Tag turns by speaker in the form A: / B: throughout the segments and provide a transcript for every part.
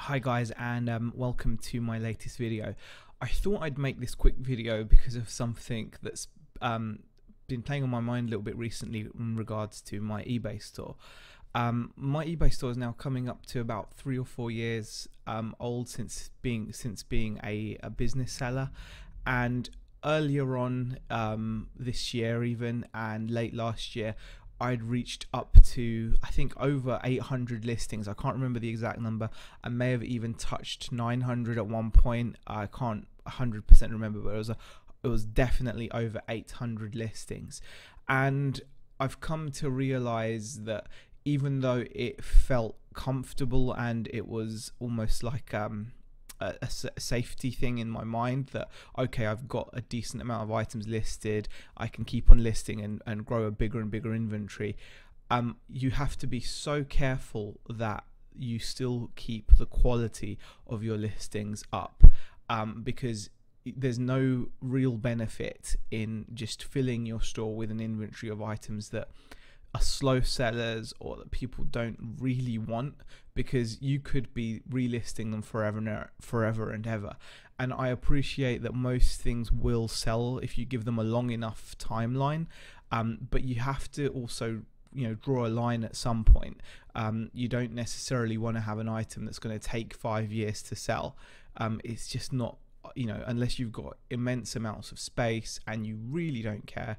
A: Hi guys, and welcome to my latest video. I thought I'd make this quick video because of something that's been playing on my mind a little bit recently in regards to my eBay store. My eBay store is now coming up to about 3 or 4 years old since being a business seller, and earlier on this year even and late last year I'd reached up to, I think, over 800 listings. I can't remember the exact number. I may have even touched 900 at one point. I can't 100% remember, but it was definitely over 800 listings. And I've come to realize that even though it felt comfortable and it was almost like a safety thing in my mind that, okay, I've got a decent amount of items listed, I can keep on listing and grow a bigger and bigger inventory, you have to be so careful that you still keep the quality of your listings up, because there's no real benefit in just filling your store with an inventory of items that are slow sellers or that people don't really want, because you could be relisting them forever and ever. And I appreciate that most things will sell if you give them a long enough timeline, but you have to also draw a line at some point. You don't necessarily want to have an item that's going to take 5 years to sell. It's just not, unless you've got immense amounts of space and you really don't care.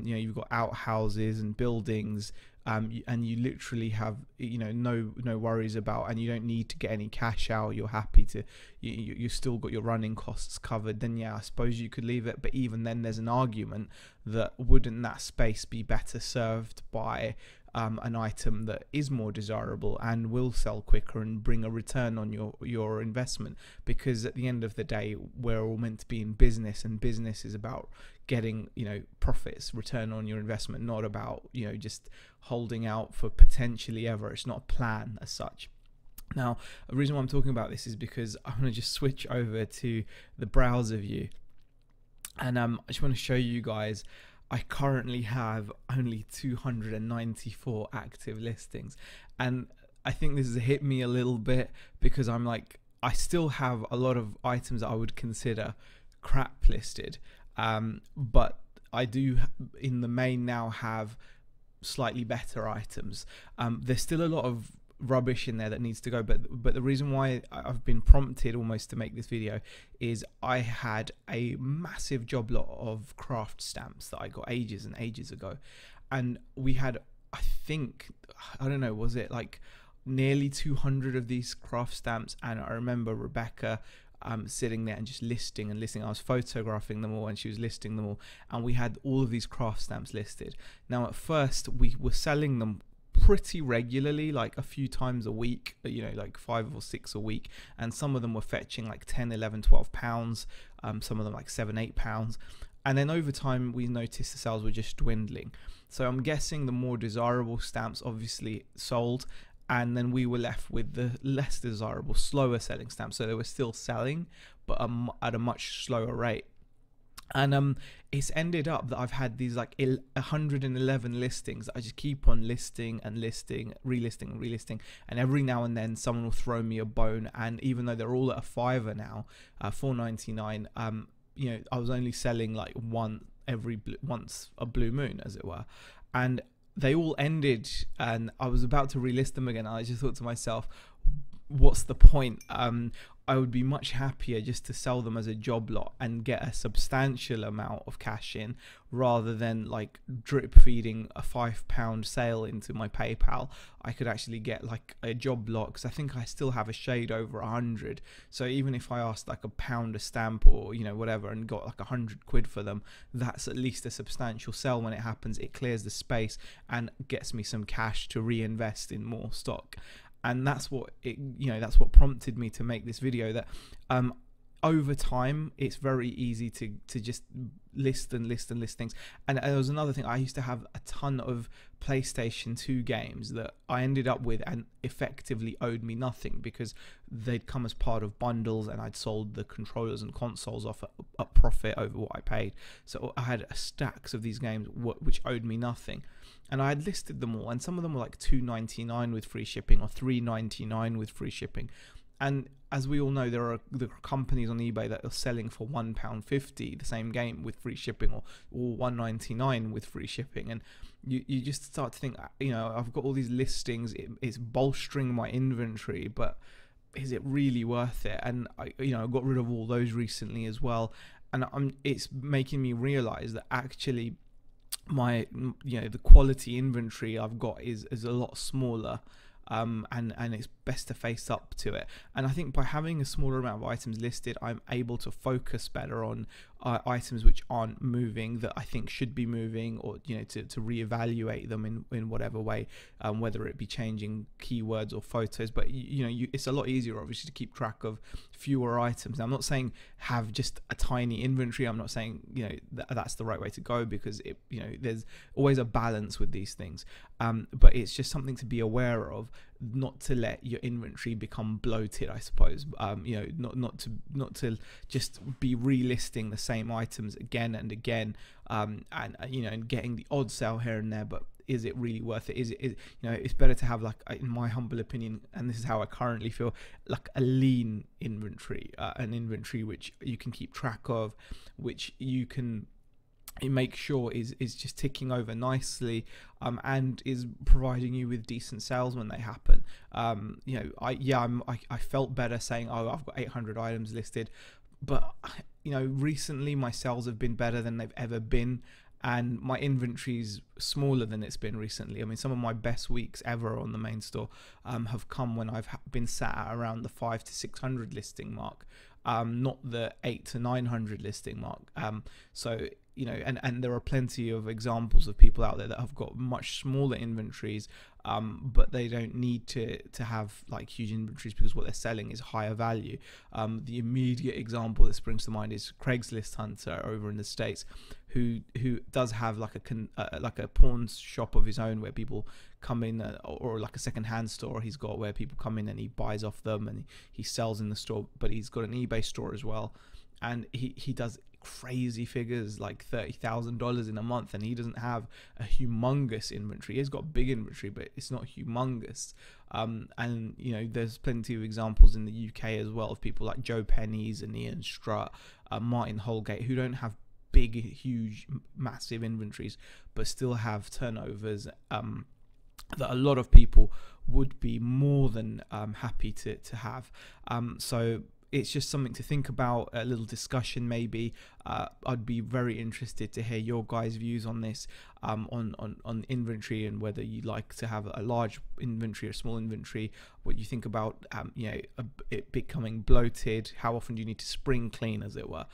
A: You've got outhouses and buildings, and you literally have no worries about, and you don't need to get any cash out. You're happy to, you still got your running costs covered. Then yeah, I suppose you could leave it. But even then, there's an argument that wouldn't that space be better served by an item that is more desirable and will sell quicker and bring a return on your investment? Because at the end of the day, we're all meant to be in business, and business is about getting profits, return on your investment, not about just holding out for potentially ever. It's not a plan as such. Now, the reason why I'm talking about this is because I'm going to just switch over to the browser view, and I just want to show you guys I currently have only 294 active listings, and I think this has hit me a little bit because I'm like, I still have a lot of items that I would consider crap listed, but I do in the main now have slightly better items. There's still a lot of rubbish in there that needs to go, but the reason why I've been prompted almost to make this video is I had a massive job lot of craft stamps that I got ages and ages ago, and we had, I think, I don't know, was it like nearly 200 of these craft stamps? And I remember Rebecca sitting there and just listing and listing. I was photographing them all and she was listing them all, and we had all of these craft stamps listed. Now at first we were selling them pretty regularly, like a few times a week, like 5 or 6 a week, and some of them were fetching like 10, 11, 12 pounds, some of them like 7, 8 pounds. And then over time we noticed the sales were just dwindling, so I'm guessing the more desirable stamps obviously sold, and then we were left with the less desirable, slower selling stamps. So they were still selling, but at a much slower rate. And it's ended up that I've had these like 111 listings that I just keep on listing and listing, relisting and relisting, and every now and then someone will throw me a bone. And even though they're all at a fiver now, $4.99, I was only selling like once a blue moon, as it were, and they all ended, and I was about to relist them again. I just thought to myself, what's the point? I would be much happier just to sell them as a job lot and get a substantial amount of cash in, rather than like drip feeding a £5 sale into my PayPal. I could actually get like a job lot, because I think I still have a shade over 100. So even if I asked like £1 a stamp or whatever and got like 100 quid for them, that's at least a substantial sell when it happens. It clears the space and gets me some cash to reinvest in more stock. And that's what that's what prompted me to make this video, that over time it's very easy to just list things. And there was another thing, I used to have a ton of PlayStation 2 games that I ended up with and effectively owed me nothing, because they'd come as part of bundles and I'd sold the controllers and consoles off a profit over what I paid. So I had stacks of these games which owed me nothing, and I had listed them all, and some of them were like $2.99 with free shipping or $3.99 with free shipping. And as we all know, there are companies on eBay that are selling for £1.50 the same game with free shipping, or £1.99 with free shipping. And you just start to think, you know, I've got all these listings, it's bolstering my inventory, but is it really worth it? And I got rid of all those recently as well, and it's making me realize that actually my the quality inventory I've got is a lot smaller, and it's best to face up to it. And I think by having a smaller amount of items listed, I'm able to focus better on items which aren't moving, that I think should be moving, or to reevaluate them in whatever way, whether it be changing keywords or photos. But it's a lot easier obviously to keep track of fewer items. Now, I'm not saying have just a tiny inventory. I'm not saying that's the right way to go, because there's always a balance with these things, but it's just something to be aware of, not to let your inventory become bloated, I suppose. Not to just be relisting the same items again and again, and getting the odd sale here and there. But is it really worth it? Is it it's better to have, like, in my humble opinion, and this is how I currently feel, like a lean inventory, an inventory which you can keep track of, which you can make sure is just ticking over nicely, and is providing you with decent sales when they happen. I felt better saying, oh, I've got 800 items listed, but recently my sales have been better than they've ever been, and my inventory's smaller than it's been recently. I mean, some of my best weeks ever on the main store have come when I've been sat at around the 500 to 600 listing mark, not the 800 to 900 listing mark. So and there are plenty of examples of people out there that have got much smaller inventories, but they don't need to have like huge inventories, because what they're selling is higher value. The immediate example that springs to mind is Craigslist Hunter over in the States, who does have like a pawn shop of his own, where people come in, or like a second-hand store he's got, where people come in and he buys off them and he sells in the store. But he's got an eBay store as well, and he does crazy figures, like $30,000 in a month, and he doesn't have a humongous inventory. He's got big inventory, but it's not humongous. And there's plenty of examples in the UK as well of people like Joe Pennies and Ian Strutt, Martin Holgate, who don't have big, huge, massive inventories, but still have turnovers that a lot of people would be more than happy to have. So it's just something to think about, a little discussion maybe. I'd be very interested to hear your guys' views on this, on inventory, and whether you like to have a large inventory or small inventory, what you think about it becoming bloated, how often do you need to spring clean, as it were.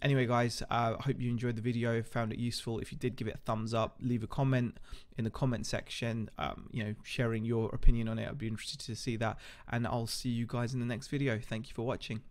A: Anyway guys, I hope you enjoyed the video, found it useful. If you did, give it a thumbs up, leave a comment in the comment section, sharing your opinion on it. I'd be interested to see that, and I'll see you guys in the next video. Thank you for watching.